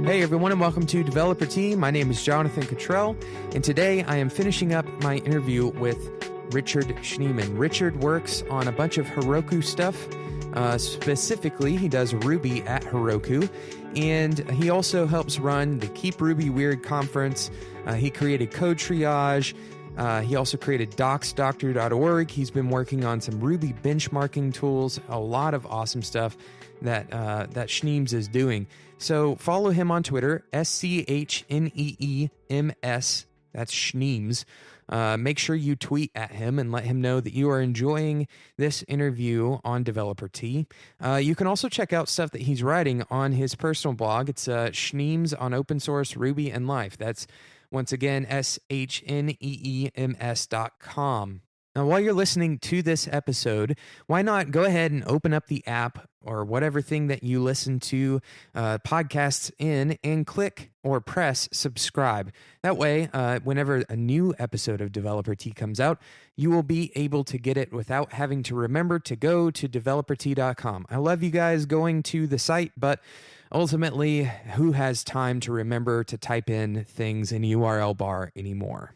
Hey everyone, and welcome to Developer Tea. My name is Jonathan Cottrell, and today I am finishing up my interview with Richard Schneeman. Richard works on a bunch of Heroku stuff. Specifically, he does Ruby at Heroku, and he also helps run the Keep Ruby Weird conference. He created Code Triage. He also created docsdoctor.org. He's been working on some Ruby benchmarking tools, a lot of awesome stuff that Schneems is doing. So follow him on Twitter, SCHNEEMS. That's Schneems. Make sure you tweet at him and let him know that you are enjoying this interview on Developer Tea. You can also check out stuff that he's writing on his personal blog. It's Schneems on Open Source, Ruby, and Life. That's, once again, SHNEEMS.com. Now, while you're listening to this episode, why not go ahead and open up the app or whatever thing that you listen to podcasts in and click or press subscribe. That way, whenever a new episode of Developer Tea comes out, you will be able to get it without having to remember to go to developertea.com. I love you guys going to the site, but ultimately, who has time to remember to type in things in URL bar anymore?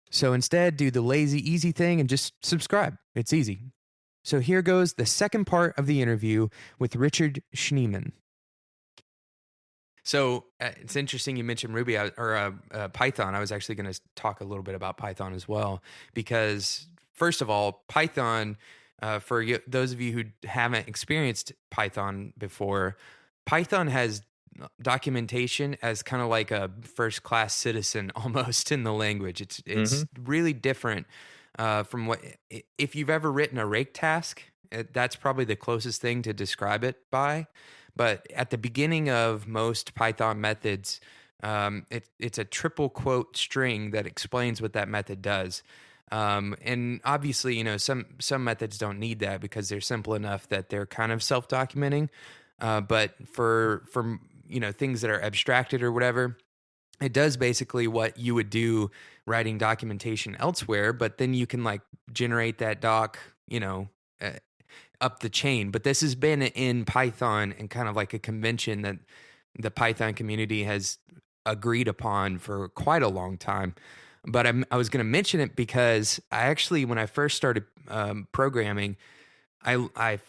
So instead, do the lazy, easy thing and just subscribe. It's easy. So here goes the second part of the interview with Richard Schneeman. So it's interesting you mentioned Ruby or Python. I was actually going to talk a little bit about Python as well, because first of all, Python, for those of you who haven't experienced Python before, Python has documentation as kind of like a first-class citizen almost in the language. It's really different from what, if you've ever written a rake task, that's probably the closest thing to describe it by. But at the beginning of most Python methods, it's a triple quote string that explains what that method does. And obviously, some methods don't need that because they're simple enough that they're kind of self-documenting. But for things that are abstracted or whatever, it does basically what you would do writing documentation elsewhere, but then you can generate that doc, up the chain. But this has been in Python and kind of like a convention that the Python community has agreed upon for quite a long time. But I was going to mention it because I actually, when I first started programming, I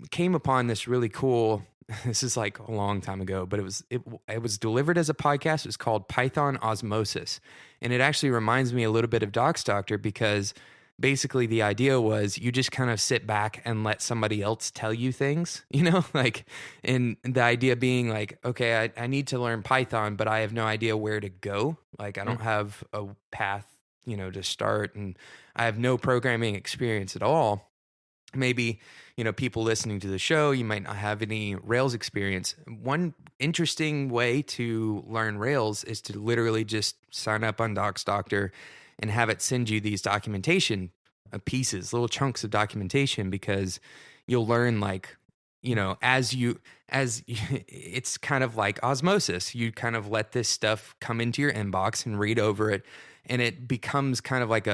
came upon this really cool. This is like a long time ago, but it was delivered as a podcast. It was called Python Osmosis, and it actually reminds me a little bit of Docs Doctor because basically the idea was you just kind of sit back and let somebody else tell you things, and the idea being okay, I need to learn Python, but I have no idea where to go. I don't have a path, to start, and I have no programming experience at all. Maybe, people listening to the show, you might not have any Rails experience. One interesting way to learn Rails is to literally just sign up on Docs Doctor and have it send you these documentation pieces, little chunks of documentation, because you'll learn as it's kind of like osmosis. You kind of let this stuff come into your inbox and read over it, and it becomes kind of like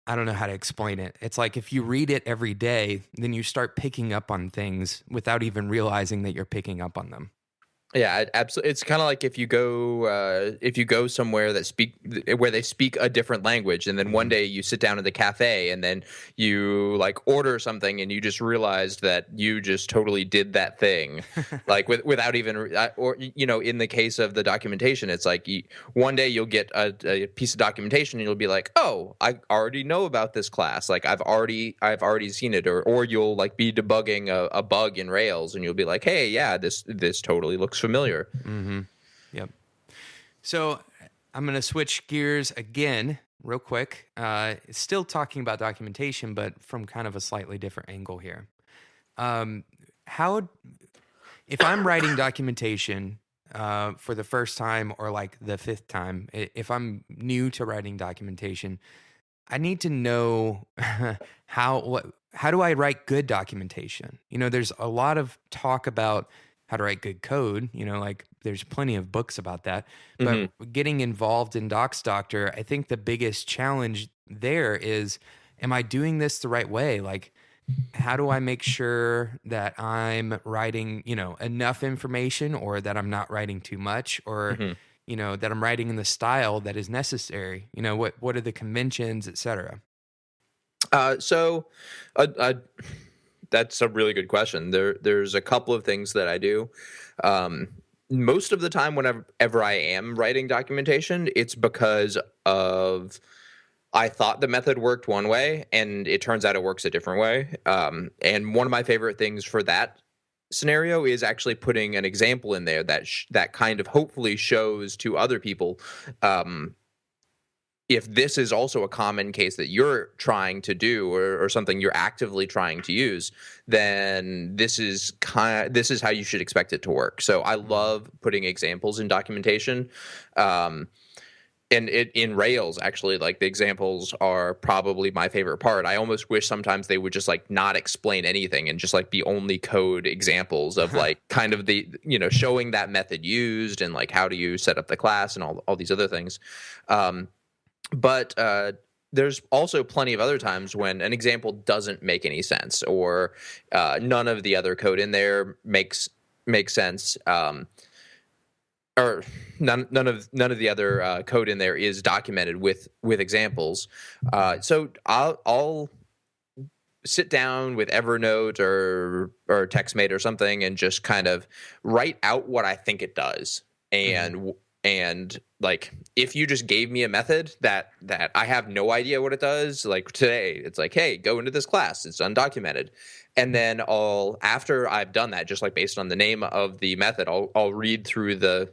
I don't know how to explain it. It's like if you read it every day, then you start picking up on things without even realizing that you're picking up on them. Yeah, absolutely. It's kind of like if you go somewhere where they speak a different language, and then one day you sit down at the cafe, and then you order something, and you just realized that you just totally did that thing, without even, or in the case of the documentation, it's one day you'll get a piece of documentation, and you'll be like, oh, I already know about this class, I've already seen it, or you'll be debugging a bug in Rails, and you'll be like, hey, yeah, this totally looks familiar. Yep. So I'm going to switch gears again real quick. Still talking about documentation, but from kind of a slightly different angle here. If I'm writing documentation for the first time or the fifth time, if I'm new to writing documentation, I need to know how do I write good documentation? There's a lot of talk about how to write good code, there's plenty of books about that. But getting involved in Docs Doctor, I think the biggest challenge there is, am I doing this the right way? how do I make sure that I'm writing, enough information, or that I'm not writing too much, or, Hmm. that I'm writing in the style that is necessary? What are the conventions, etc.? So, uh, that's a really good question. There's a couple of things that I do. Um, Most of the time, whenever I am writing documentation, it's because of I thought the method worked one way, and it turns out it works a different way. And one of my favorite things for that scenario is actually putting an example in there that kind of hopefully shows to other people, um, if this is also a common case that you're trying to do, or something you're actively trying to use, then this is how you should expect it to work. So I Mm. love putting examples in documentation. Um, and in Rails, actually, like, the examples are probably my favorite part. I almost wish sometimes they would just like not explain anything and just like be only code examples of like kind of the, showing that method used, and like how do you set up the class and all these other things. Um, but there's also plenty of other times when an example doesn't make any sense, or none of the other code in there makes sense. Or none of the other code in there is documented with examples. So I'll sit down with Evernote or TextMate or something and just kind of write out what I think it does. Mhm. And like, if you just gave me a method that I have no idea what it does, like today, it's like, hey, go into this class, it's undocumented. And then after I've done that, just like based on the name of the method, I'll read through the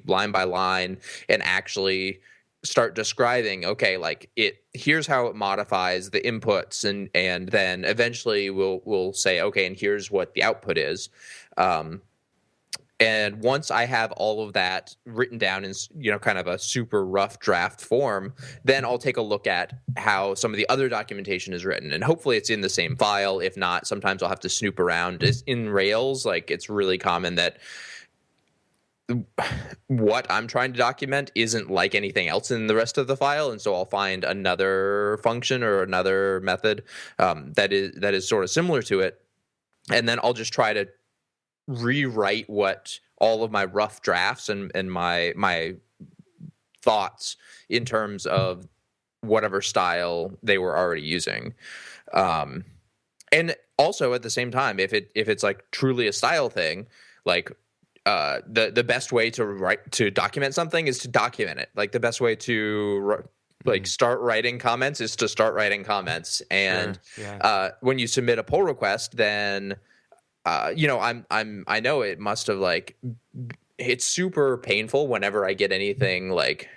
line by line and actually start describing, okay, like, here's how it modifies the inputs, and then eventually we'll say, okay, and here's what the output is. um, and once I have all of that written down in, kind of a super rough draft form, then I'll take a look at how some of the other documentation is written, and hopefully it's in the same file. If not, sometimes I'll have to snoop around. In Rails, like, it's really common that what I'm trying to document isn't like anything else in the rest of the file, and so I'll find another function or another method that is sort of similar to it, and then I'll just try to rewrite what all of my rough drafts and my thoughts in terms of whatever style they were already using. Um, and also, at the same time, if it's like truly a style thing, like, the best way to document something is to document it. Like, the best way to like Mhm. start writing comments is to start writing comments. And Sure. Yeah. when you submit a pull request, then I know it must have, like, it's super painful whenever I get anything like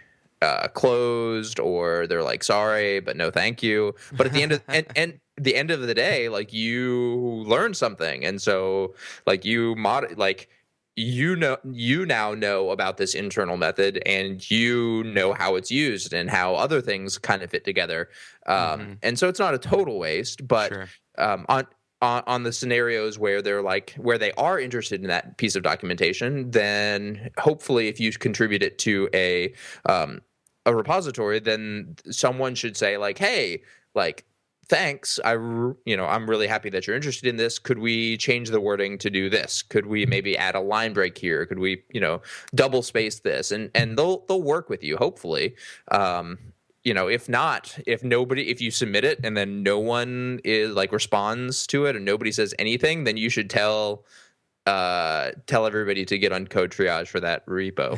closed, or they're like, sorry but no thank you. But at the end of and the end of the day, like, you learn something, and so, like, you now know about this internal method, and you know how it's used and how other things kind of fit together. Mhm. And so it's not a total waste, but Sure. on the scenarios where where they are interested in that piece of documentation, then hopefully, if you contribute it to a repository, then someone should say, like, hey, like, thanks, I'm really happy that you're interested in this. Could we change the wording to do this? Could we maybe add a line break here? Could we, double space this? And they'll work with you, hopefully. If not, if you submit it and then no one is like responds to it, and nobody says anything, then you should tell everybody to get on code triage for that repo.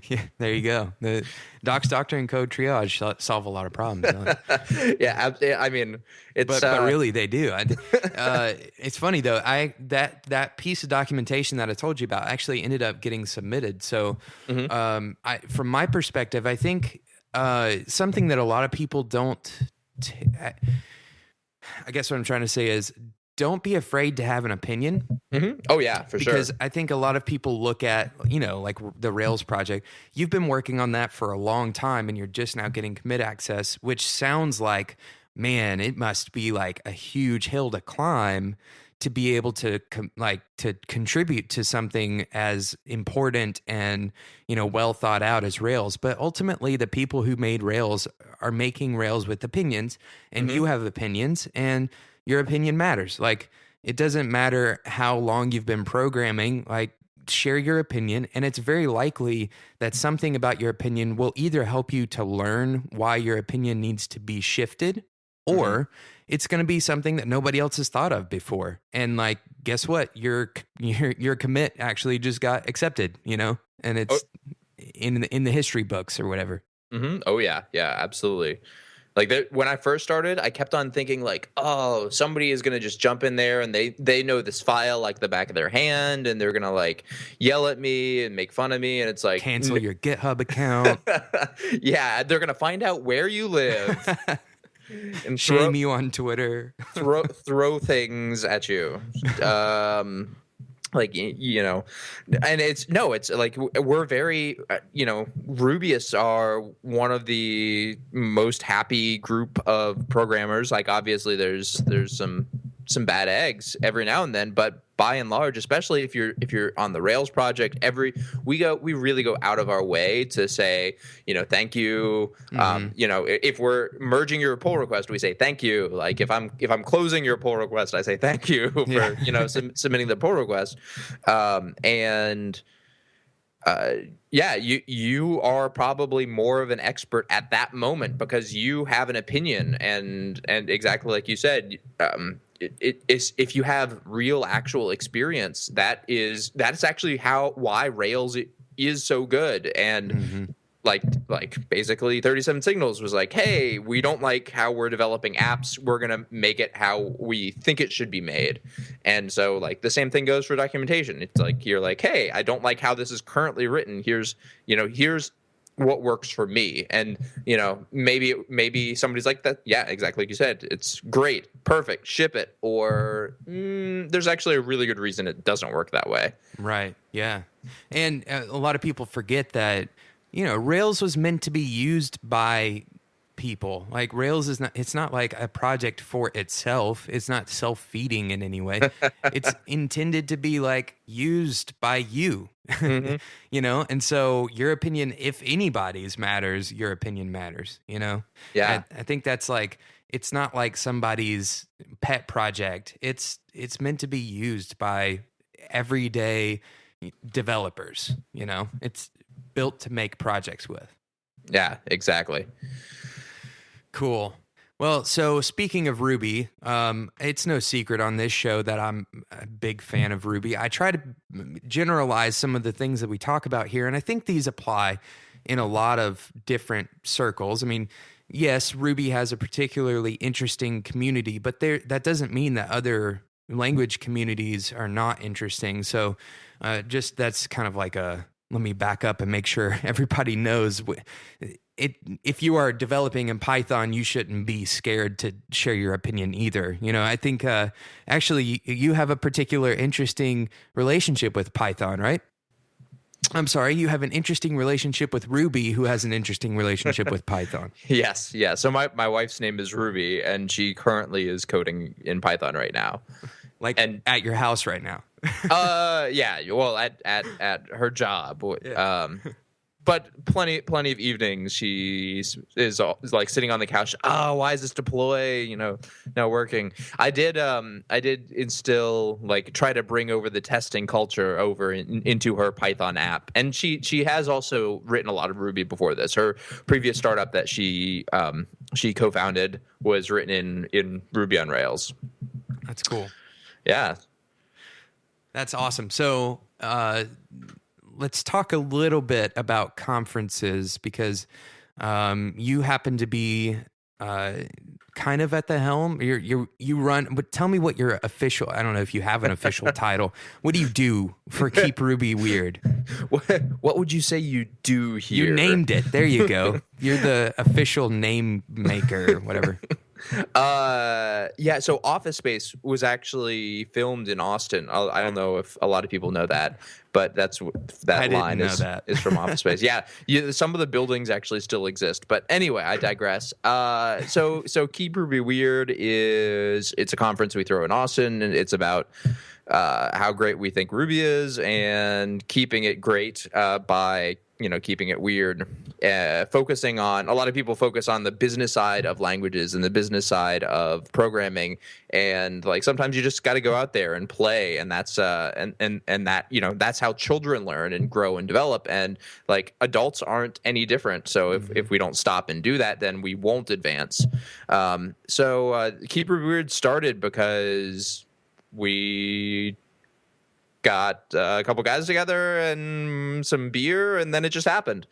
Yeah, there you go. The Doc's Doctor and Code Triage solve a lot of problems. I mean, it's But really, they do. It's funny though. That piece of documentation that I told you about actually ended up getting submitted. So, mhm. from my perspective, I think something that a lot of people don't. T- I I guess what I'm trying to say is, don't be afraid to have an opinion, Oh yeah, for sure. because I think a lot of people look at, like the Rails project. You've been working on that for a long time and you're just now getting commit access, which sounds like, man, it must be like a huge hill to climb to be able to to contribute to something as important and, well thought out as Rails. But ultimately, the people who made Rails are making Rails with opinions, and Hmm. you have opinions, and your opinion matters. Like, it doesn't matter how long you've been programming, like, share your opinion. And it's very likely that something about your opinion will either help you to learn why your opinion needs to be shifted, or it's going to be something that nobody else has thought of before. And like, guess what? Your commit actually just got accepted, you know, and it's in the history books or whatever. Oh yeah, absolutely. Like when I first started, I kept on thinking like, oh, somebody is gonna just jump in there and they know this file like the back of their hand, and they're gonna like yell at me and make fun of me, and it's like cancel your GitHub account. Yeah, they're gonna find out where you live and shame you on Twitter. throw things at you. Like, you know, and it's like we're very, you know, Rubyists are one of the most happy group of programmers. Like, obviously there's some bad eggs every now and then, but by and large, especially if you're on the Rails project, we really go out of our way to say, you know, thank you. You know, if we're merging your pull request, we say thank you. Like if I'm closing your pull request, I say thank you for you know submitting the pull request. You are probably more of an expert at that moment because you have an opinion, and exactly like you said, it is, if you have real actual experience, that's actually why Rails is so good. And like basically 37 Signals was like, hey, we don't like how we're developing apps, we're gonna make it how we think it should be made. And so like the same thing goes for documentation. It's like you're like, hey, I don't like how this is currently written, here's what works for me. And you know, maybe somebody's like that, yeah, exactly like you said, it's great, perfect, ship it, or there's actually a really good reason it doesn't work that way. Right. Yeah. And a lot of people forget that, you know, Rails was meant to be used by people. Like Rails it's not like a project for itself. It's not self-feeding in any way. It's intended to be like used by you, you know? And so your opinion, if anybody's matters, your opinion matters, you know? Yeah. I think that's like, it's not like somebody's pet project. It's meant to be used by everyday developers, you know? It's built to make projects with. Yeah, exactly. Cool. Well, so speaking of Ruby, it's no secret on this show that I'm a big fan of Ruby. I try to generalize some of the things that we talk about here, and I think these apply in a lot of different circles. I mean, yes, Ruby has a particularly interesting community, but that doesn't mean that other language communities are not interesting. So just that's kind of like let me back up and make sure everybody knows if you are developing in Python, you shouldn't be scared to share your opinion either. You know, I think actually you have a particular interesting relationship with Python, right? I'm sorry, you have an interesting relationship with Ruby, who has an interesting relationship with Python. Yes, yeah. So my wife's name is Ruby, and she currently is coding in Python right now. Like, and at your house right now. Yeah. Well, at her job. Yeah. But plenty of evenings she is like sitting on the couch. Oh, why is this deploy, you know, not working? I did instill, like, try to bring over the testing culture over into her Python app, and she has also written a lot of Ruby before this. Her previous startup that she co-founded was written in Ruby on Rails. That's cool. Yeah, that's awesome. So let's talk a little bit about conferences, because you happen to be kind of at the helm. You run, but tell me what your official, I don't know if you have an official title. What do you do for Keep Ruby Weird? What would you say you do here? You named it. There you go. You're the official name maker, whatever. Yeah, so Office Space was actually filmed in Austin. I don't know if a lot of people know that, but that line is from Office Space. Yeah, some of the buildings actually still exist. But anyway, I digress. So Keep Ruby Weird it's a conference we throw in Austin, and it's about how great we think Ruby is, and keeping it great by keeping it weird. Focusing on, a lot of people focus on the business side of languages and the business side of programming, and like sometimes you just got to go out there and play, and that's and that that's how children learn and grow and develop, and like adults aren't any different. So if we don't stop and do that, then we won't advance. So Keep It Weird started because we got a couple guys together and some beer, and then it just happened.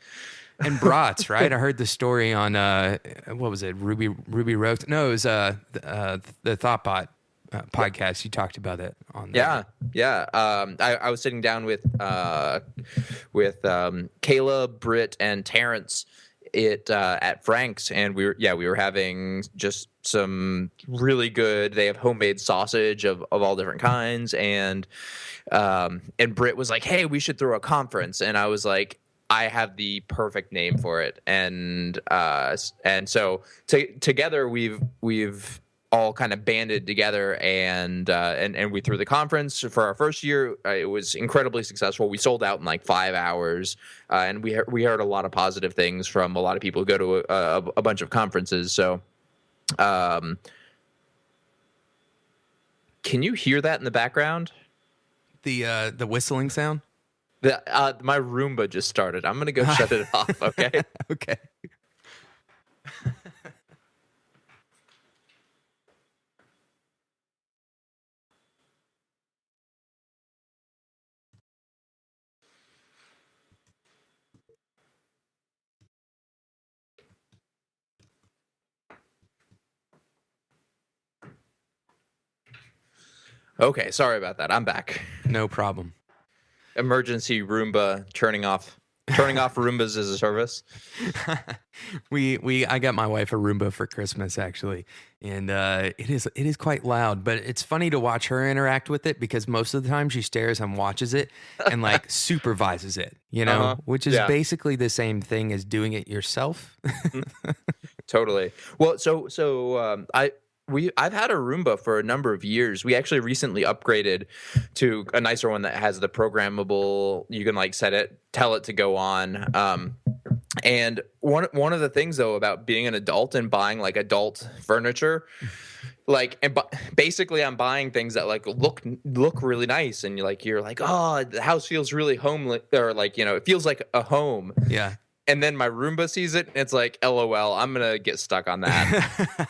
And brats, right? I heard the story on what was it? Ruby Roast? No, it was the Thoughtbot podcast. You talked about it on there. Yeah. I was sitting down with Caleb, Britt, and Terrence at Frank's, and we were having just some really good. They have homemade sausage of all different kinds, and Britt was like, "Hey, we should throw a conference," and I was like, I have the perfect name for it, and so together we've all kind of banded together, and we threw the conference for our first year. It was incredibly successful. We sold out in like 5 hours, and we heard a lot of positive things from a lot of people who go to a bunch of conferences. So, can you hear that in the background? The whistling sound. My Roomba just started. I'm gonna go shut it off. Okay. Okay. Okay, sorry about that. I'm back. No problem. Emergency Roomba turning off Roombas as a service. I got my wife a Roomba for Christmas actually, and it is quite loud, but it's funny to watch her interact with it because most of the time she stares and watches it and like supervises it, which is basically the same thing as doing it yourself. Totally. Well, so I've had a Roomba for a number of years. We actually recently upgraded to a nicer one that has the programmable. You can like tell it to go on. And one of the things though about being an adult and buying like adult furniture, basically I'm buying things that like look really nice, and you're like, oh, the house feels really homely, or like it feels like a home. Yeah. And then my Roomba sees it, and it's like, LOL, I'm going to get stuck on that.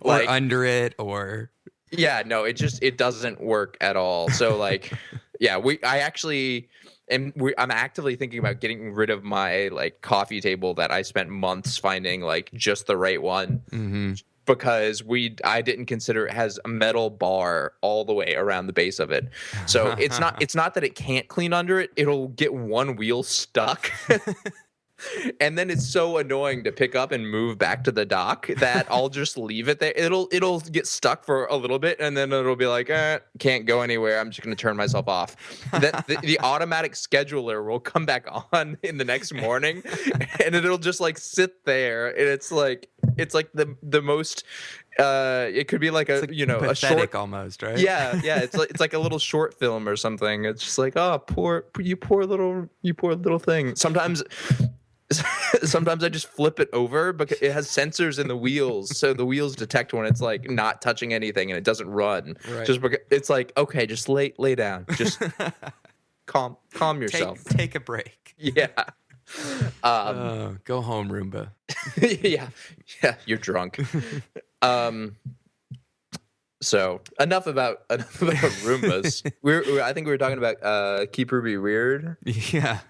Or under it, or... Yeah, no, it doesn't work at all. So, like, yeah, I'm actively thinking about getting rid of my, like, coffee table that I spent months finding, like, just the right one. Mm-hmm. Because I didn't consider it has a metal bar all the way around the base of it. So it's not that it can't clean under it. It'll get one wheel stuck. And then it's so annoying to pick up and move back to the dock that I'll just leave it there. It'll get stuck for a little bit, and then it'll be like, can't go anywhere. I'm just going to turn myself off. The automatic scheduler will come back on in the next morning, and it'll just like sit there. And it's like the most. It could be like a pathetic a short almost, right? Yeah. It's like a little short film or something. It's just like, oh, poor little thing. Sometimes I just flip it over because it has sensors in the wheels, so the wheels detect when it's like not touching anything and it doesn't run. Right. Just because it's like, okay, just lay down, just calm yourself, take a break. Yeah. Go home, Roomba. Yeah, you're drunk. So enough about Roombas. I think we were talking about Keep Ruby Weird. Yeah.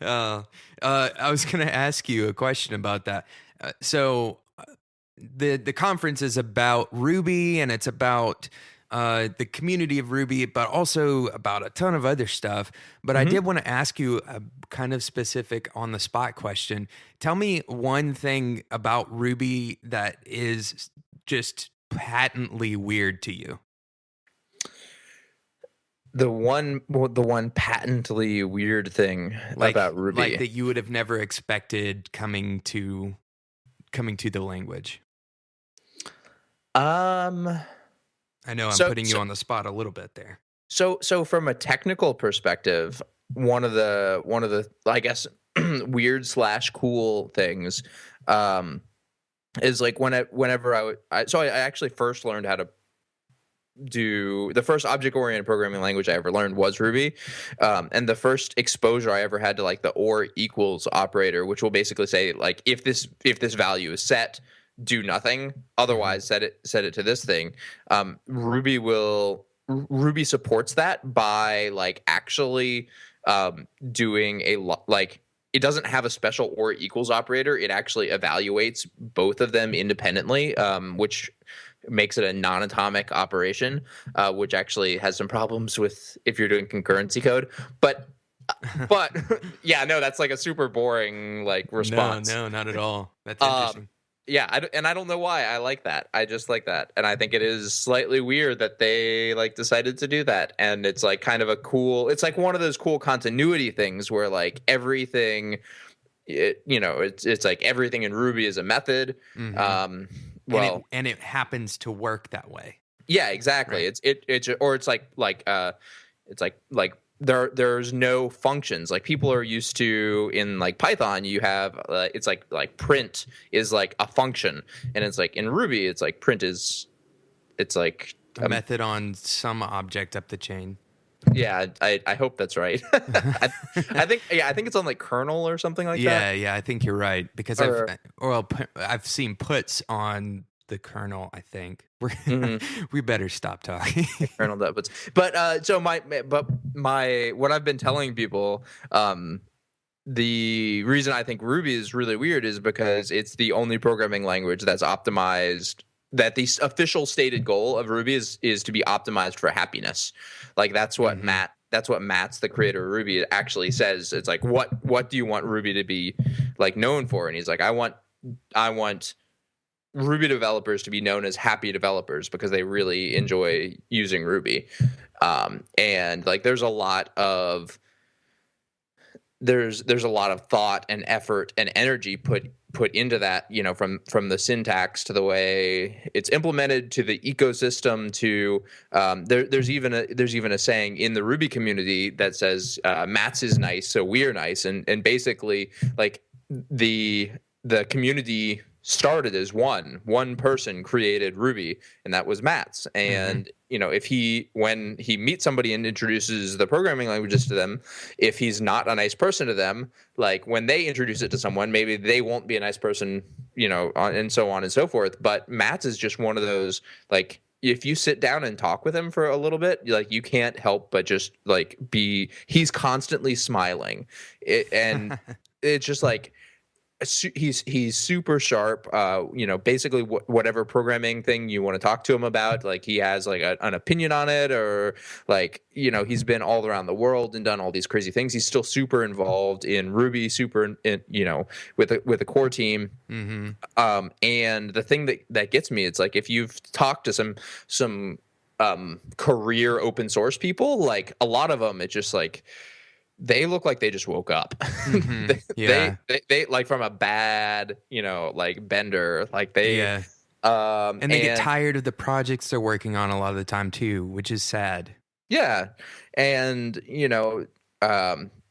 I was going to ask you a question about that. So the conference is about Ruby, and it's about the community of Ruby, but also about a ton of other stuff. But I did want to ask you a kind of specific on the spot question. Tell me one thing about Ruby that is just patently weird to you. The one patently weird thing about Ruby, like that you would have never expected coming to the language. I I know I'm So putting you so on the spot a little bit there. so from a technical perspective, one of the I guess weird slash cool things um, is like whenever I actually first learned how to do the first object-oriented programming language I ever learned was Ruby, and the first exposure I ever had to like the or equals operator, which will basically say like if this value is set, do nothing. Hmm. Otherwise, set it to this thing. Ruby supports that by like actually doing a lot like. It doesn't have a special or equals operator. It actually evaluates both of them independently, which makes it a non-atomic operation, which actually has some problems with if you're doing concurrency code. But yeah, no, that's like a super boring like No, response. no, not at all. That's Um, interesting. yeah, and I don't know why I like that. I just like that, and I think it is slightly weird that they like decided to do that. And it's like kind of a cool. It's like one of those cool continuity things where like everything, it's like everything in Ruby is a method. Hmm. Um, And it well, and it happens to work that way, yeah, exactly. right? It's or it's it's like there's no functions like people are used to in like Python. You have it's like print is like a function, and it's like in Ruby it's like print is it's like A method on some object up the chain. yeah. I hope that's right. I think it's on like kernel or something like that. Yeah, yeah, I think you're right because Or I've seen puts on the kernel. I think mhm. we better stop talking. Kernel that but so my what I've been telling people the reason I think Ruby is really weird is because it's the only programming language that's optimized that the official stated goal of Ruby is to be optimized for happiness. Like Hmm. that's what Matt's the creator of Ruby actually says. It's like what do you want Ruby to be like known for? And he's like I want Ruby developers to be known as happy developers because they really enjoy using Ruby. And like there's a lot of thought and effort and energy put into that, from the syntax to the way it's implemented to the ecosystem to there's even a saying in the Ruby community that says Mats is nice so we're nice, and basically like the the community started as one person created Ruby, and that was Matt's. Hmm. And if when he meets somebody and introduces the programming languages to them, if he's not a nice person to them, like when they introduce it to someone, maybe they won't be a nice person, and so on and so forth. But Matt's is just one of those, like, if you sit down and talk with him for a little bit, like you can't help but just like he's constantly smiling, and it's just like he's super sharp. Basically whatever programming thing you want to talk to him about, like he has like an opinion on it, or like he's been all around the world and done all these crazy things. He's still super involved in Ruby, super with the core team. Hmm. And the thing that gets me, it's like if you've talked to some career open source people, like a lot of them, it's just like they look like they just woke up. Hmm. they, Yeah, they like from a bad, like bender, like they, yeah. And they get and tired of the projects they're working on a lot of the time too, which is sad. yeah, and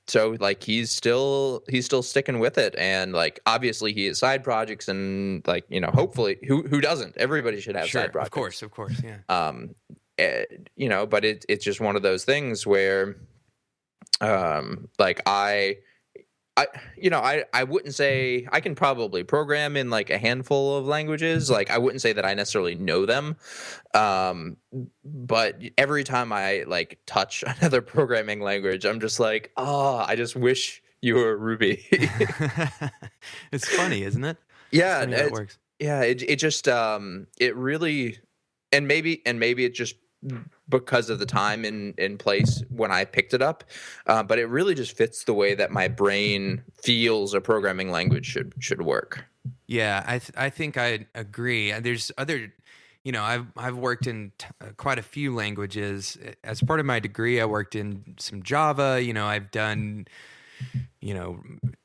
so like he's still sticking with it, and like obviously he has side projects, and like hopefully who doesn't? Everybody should have Sure, side projects. of course, yeah. Um, but it's just one of those things where like I wouldn't say I can probably program in like a handful of languages. Like I wouldn't say that I necessarily know them. But every time I like touch another programming language, I'm just like, oh, I just wish you were Ruby. It's funny, isn't it? It's Yeah, funny how it works. it just it really, and maybe it just because of the time and place when I picked it up, but it really just fits the way that my brain feels a programming language should work. Yeah, I think I agree. And there's other, I've worked in quite a few languages. As part of my degree, I worked in some Java. I've done,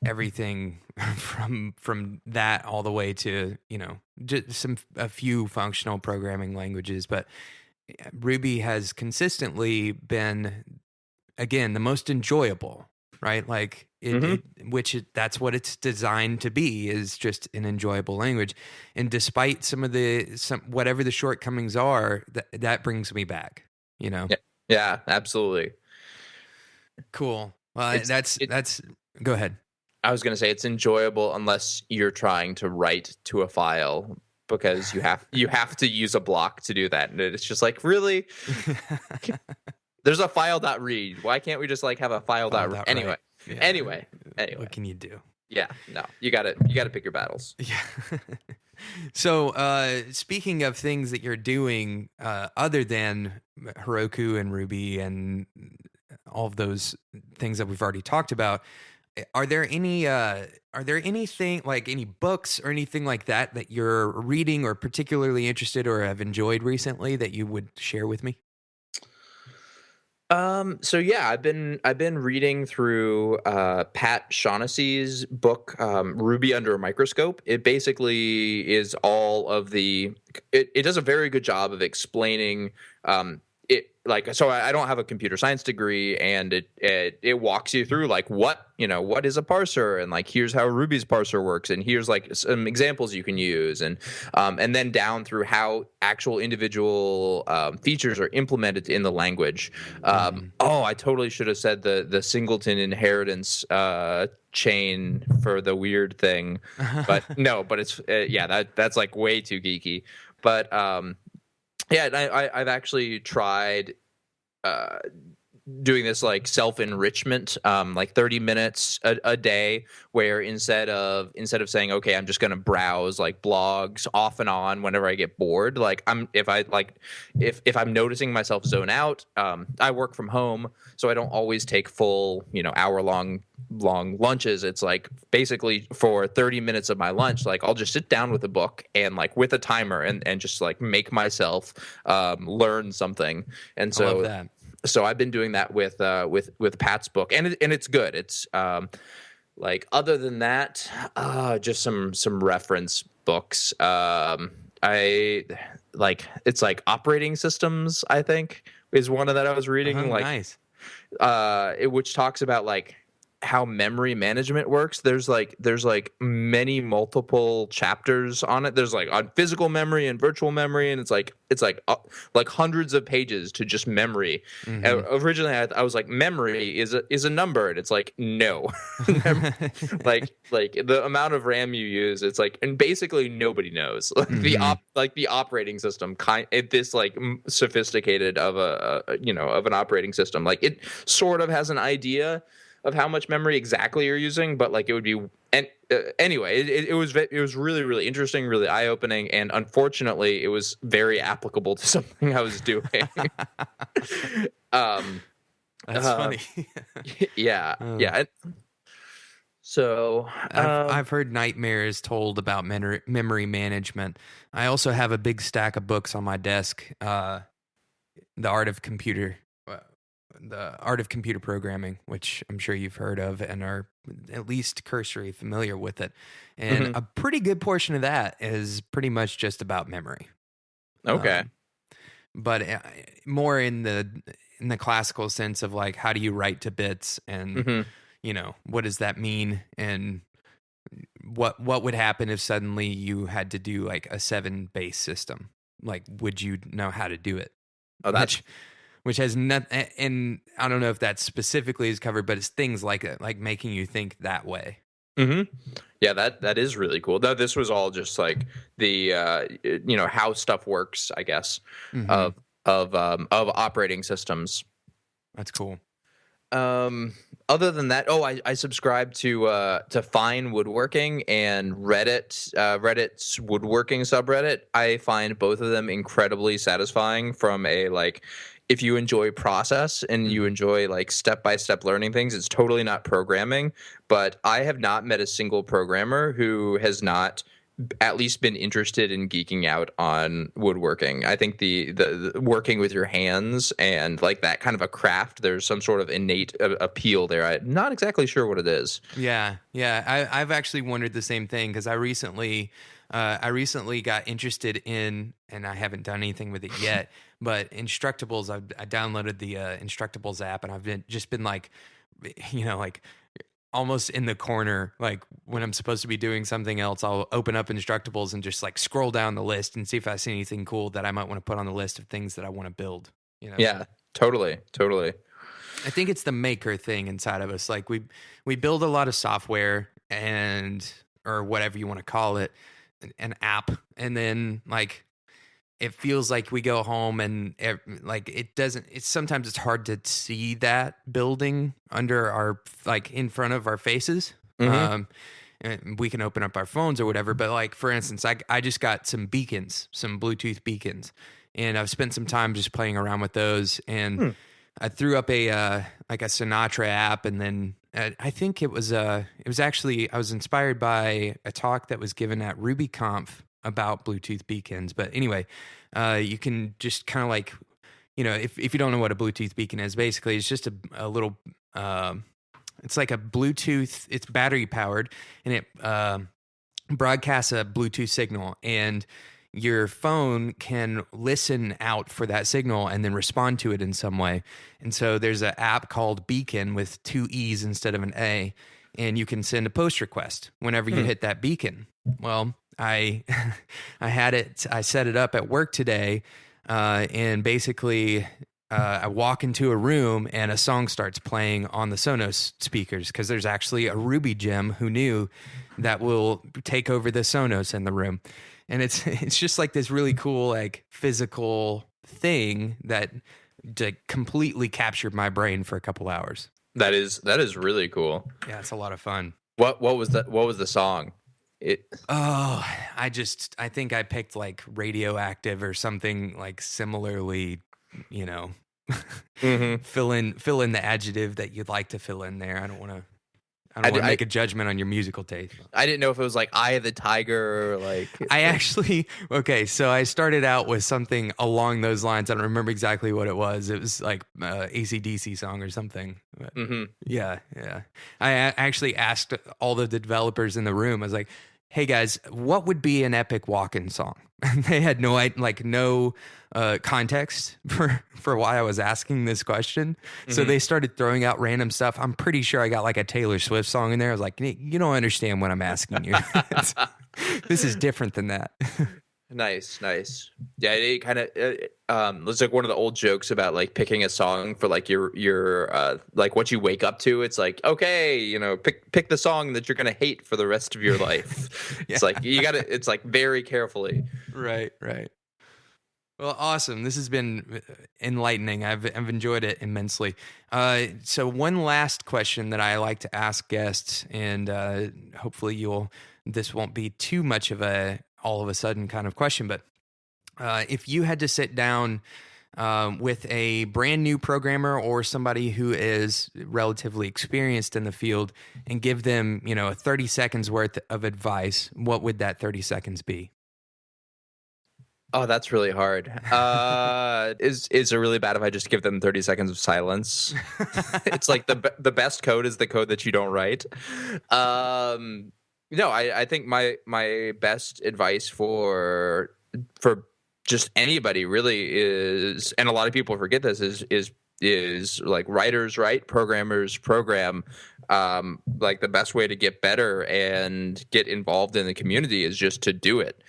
everything from that all the way to, just a few functional programming languages. But Ruby has consistently been, again, the most enjoyable, right? Like that's what it's designed to be, is just an enjoyable language. And despite some whatever the shortcomings are, that brings me back, you know? Yeah, yeah, absolutely. Cool. Well, It's it. that's, go ahead. I was gonna say it's enjoyable unless you're trying to write to a file because you have to use a block to do that, and it's just like really. There's a file.read. Why can't we just like have a file.read? Found out Anyway, right. Yeah. anyway, What can you do? Yeah, no, you gotta pick your battles. Yeah. So, speaking of things that you're doing, other than Heroku and Ruby and all of those things that we've already talked about, are there anything like any books or anything like that you're reading or particularly interested or have enjoyed recently that you would share with me? So yeah, I've been reading through Pat Shaughnessy's book, Ruby Under a Microscope. It basically is all of it does a very good job of explaining it, like, so I don't have a computer science degree, and it walks you through like what is a parser, and like here's how Ruby's parser works, and here's like some examples you can use, and then down through how actual individual features are implemented in the language. Oh, I totally should have said the singleton inheritance chain for the weird thing, but no, but it's yeah, that's like way too geeky, but yeah, and I've actually tried uh, doing this like self-enrichment, like 30 minutes a day, where instead of saying, okay, I'm just going to browse like blogs off and on whenever I get bored, like if I'm noticing myself zone out, I work from home, so I don't always take full, hour long lunches. It's like basically for 30 minutes of my lunch, like I'll just sit down with a book and like with a timer, and just like make myself learn something. And I love so that. I've been doing that with Pat's book, and it's good. It's like, other than that, just some reference books. I like, it's like operating systems, I think, is one of that I was reading. Like, Nice. which talks about like how memory management works. There's like many multiple chapters on it. There's like on physical memory and virtual memory, and it's like hundreds of pages to just memory. Originally I was like, memory is a number, and it's like, no. like the amount of RAM you use, it's like, and basically nobody knows. Like the operating system, this like sophisticated of of an operating system, like it sort of has an idea of how much memory exactly you're using, but like it would be, and anyway, it was really, really interesting, really eye-opening, and unfortunately it was very applicable to something I was doing. That's funny. Yeah. So I've heard nightmares told about memory management. I also have a big stack of books on my desk. The Art of Computer Programming, which I'm sure you've heard of and are at least cursory familiar with it. And a pretty good portion of that is pretty much just about memory. Okay. But more in the classical sense of like, how do you write to bits, and what does that mean, and what would happen if suddenly you had to do like a 7 base system? Like, would you know how to do it? Oh, that's which has nothing, and I don't know if that specifically is covered, but it's things like it, like making you think that way. Yeah, that is really cool. Though this was all just like the how stuff works, I guess, of operating systems. That's cool. Other than that, I subscribe to Fine Woodworking and Reddit's woodworking subreddit. I find both of them incredibly satisfying from a like, if you enjoy process and you enjoy like step-by-step learning things. It's totally not programming, but I have not met a single programmer who has not at least been interested in geeking out on woodworking. I think the working with your hands and like that kind of a craft, there's some sort of innate appeal there. I'm not exactly sure what it is. Yeah. I've actually wondered the same thing, because I recently I recently got interested in, and I haven't done anything with it yet, but Instructables. I downloaded the Instructables app, and just been like, like almost in the corner, like when I'm supposed to be doing something else, I'll open up Instructables and just like scroll down the list and see if I see anything cool that I might want to put on the list of things that I want to build. Yeah, totally. I think it's the maker thing inside of us. Like we build a lot of software or whatever you want to call it, an app, and then like it feels like we go home and like it doesn't. Sometimes it's hard to see that building under our like in front of our faces. Mm-hmm. And we can open up our phones or whatever. But like for instance, I just got some beacons, some Bluetooth beacons, and I've spent some time just playing around with those and. I threw up a like a Sinatra app, and then I think it was actually I was inspired by a talk that was given at RubyConf about Bluetooth beacons. But anyway, you can just kind of like if you don't know what a Bluetooth beacon is, basically it's just a little it's like a Bluetooth. It's battery powered, and it broadcasts a Bluetooth signal and. Your phone can listen out for that signal and then respond to it in some way. And so there's an app called Beacon with 2 E's instead of an A, and you can send a post request whenever you hit that beacon. Well, I I set it up at work today, and basically I walk into a room and a song starts playing on the Sonos speakers because there's actually a Ruby gem who knew that will take over the Sonos in the room. And it's just like this really cool like physical thing that completely captured my brain for a couple hours. That is really cool. Yeah, it's a lot of fun. What was the song? I think I picked like Radioactive or something like similarly, Mm-hmm. fill in the adjective that you'd like to fill in there. I don't want to make a judgment on your musical taste. I didn't know if it was like Eye of the Tiger or like. So I started out with something along those lines. I don't remember exactly what it was. It was like AC/DC song or something. But yeah. I actually asked all the developers in the room. I was like, "Hey guys, what would be an epic walk-in song?" And they had no context for why I was asking this question. So they started throwing out random stuff. I'm pretty sure I got like a Taylor Swift song in there. I was like, you don't understand what I'm asking you. This is different than that. Nice. Yeah, it kind of it's like one of the old jokes about like picking a song for like your like what you wake up to. It's like, okay, pick the song that you're gonna hate for the rest of your life. Yeah. It's like it's like very carefully. Right. Well, awesome. This has been enlightening. I've enjoyed it immensely. So one last question that I like to ask guests, and hopefully this won't be too much of a all of a sudden kind of question, but if you had to sit down with a brand new programmer or somebody who is relatively experienced in the field and give them, 30 seconds worth of advice, what would that 30 seconds be? Oh, that's really hard. Is it really bad if I just give them 30 seconds of silence? It's like the best code is the code that you don't write. No, I think my best advice for just anybody really is, and a lot of people forget this, is like writers write, programmers program. Like the best way to get better and get involved in the community is just to do it.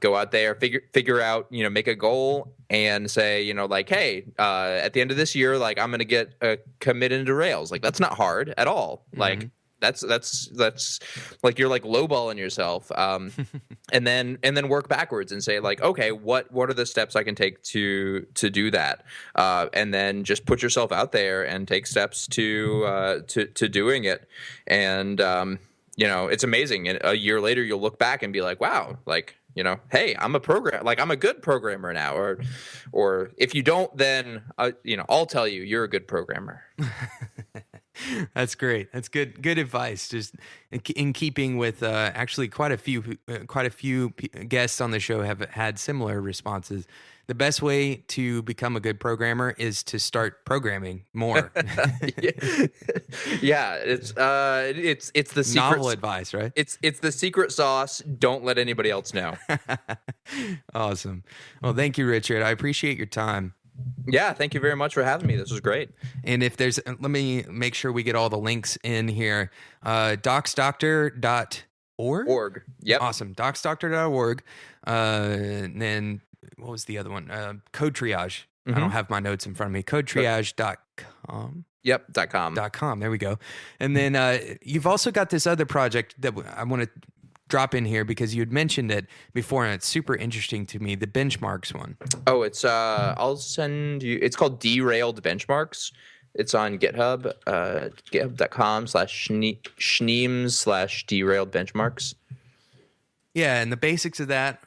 Go out there, figure out, make a goal and say, like, hey, at the end of this year, like I'm going to get committed into Rails. Like that's not hard at all. Mm-hmm. Like that's like you're like lowballing yourself. And then work backwards and say like, okay, what are the steps I can take to do that? And then just put yourself out there and take steps to doing it. And it's amazing. And a year later, you'll look back and be like, wow, like, hey, I'm a good programmer now. Or if you don't, then I'll tell you, you're a good programmer. That's great. That's good advice. Just in keeping with actually quite a few guests on the show have had similar responses. The best way to become a good programmer is to start programming more. Yeah, it's the secret. Novel advice, right? It's the secret sauce. Don't let anybody else know. Awesome. Well, thank you, Richard. I appreciate your time. Yeah, thank you very much for having me. This was great. And if there's, let me make sure we get all the links in here. Docsdoctor.org. Org. Yep. Awesome. Docsdoctor.org. And then what was the other one? Code Triage. I don't have my notes in front of me. Codetriage.com. Yep. .com. .com. There we go. And then you've also got this other project that I want to drop in here because you had mentioned it before, and it's super interesting to me, the benchmarks one. Oh, it's I'll send you. It's called Derailed Benchmarks. It's on GitHub, github.com/Schneems/derailed benchmarks. Yeah, and the basics of that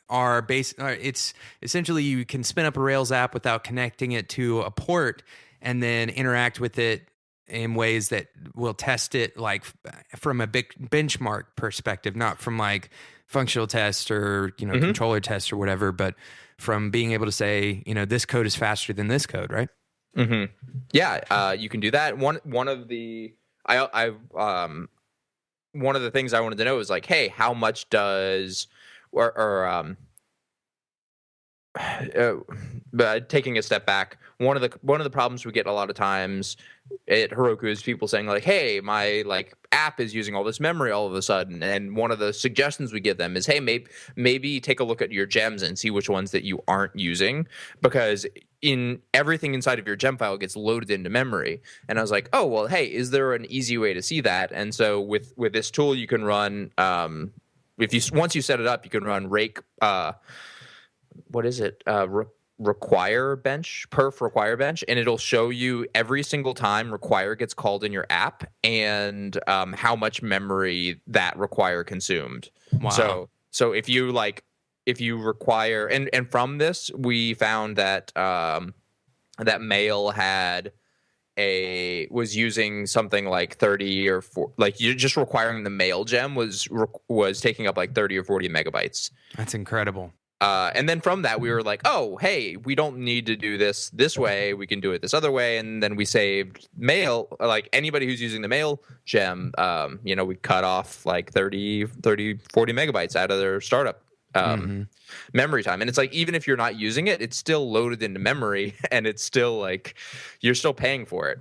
are it's essentially you can spin up a Rails app without connecting it to a port and then interact with it in ways that will test it like from a big benchmark perspective, not from like functional test or, controller test or whatever, but from being able to say, this code is faster than this code, right? Mm-hmm. Yeah, you can do that. One of the things I wanted to know is like, hey, how much does but taking a step back, one of the problems we get a lot of times at Heroku is people saying like, hey, my like app is using all this memory all of a sudden. And one of the suggestions we give them is, hey, maybe take a look at your gems and see which ones that you aren't using, because everything inside of your gem file gets loaded into memory. And I was like, oh, well, hey, is there an easy way to see that? And so with this tool, you can run once you set it up, you can run rake what is it? Require bench, perf require bench, and it'll show you every single time require gets called in your app and how much memory that require consumed. Wow. So if you require, and from this we found that that mail was using something like 30 or 40, like you're just requiring the mail gem was taking up like 30 or 40 megabytes. That's incredible. And then from that, we were like, oh, hey, we don't need to do this way. We can do it this other way. And then we saved mail, like anybody who's using the mail gem, we cut off like 30, 40 megabytes out of their startup memory time. And it's like, even if you're not using it, it's still loaded into memory and it's still like, you're still paying for it.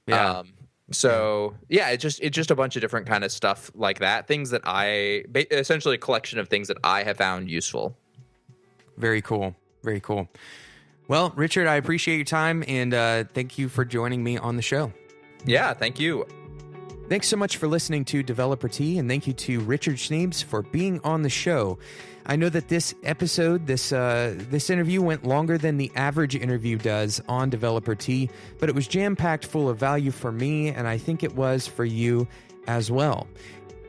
Yeah. It's just a bunch of different kind of stuff like that. Things that essentially a collection of things that I have found useful. Very cool. Very cool. Well, Richard, I appreciate your time, and thank you for joining me on the show. Yeah, thank you. Thanks so much for listening to Developer Tea, and thank you to Richard Schneems for being on the show. I know that this episode, this interview went longer than the average interview does on Developer Tea, but it was jam-packed full of value for me, and I think it was for you as well.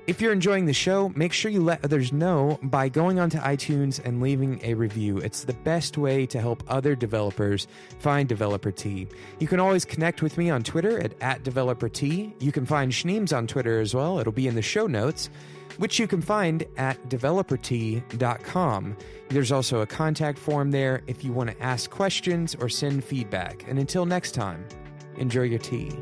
If you're enjoying the show, make sure you let others know by going onto iTunes and leaving a review. It's the best way to help other developers find Developer Tea. You can always connect with me on Twitter at @DeveloperT. You can find Schneems on Twitter as well. It'll be in the show notes, which you can find at developertea.com. There's also a contact form there if you want to ask questions or send feedback. And until next time, enjoy your tea.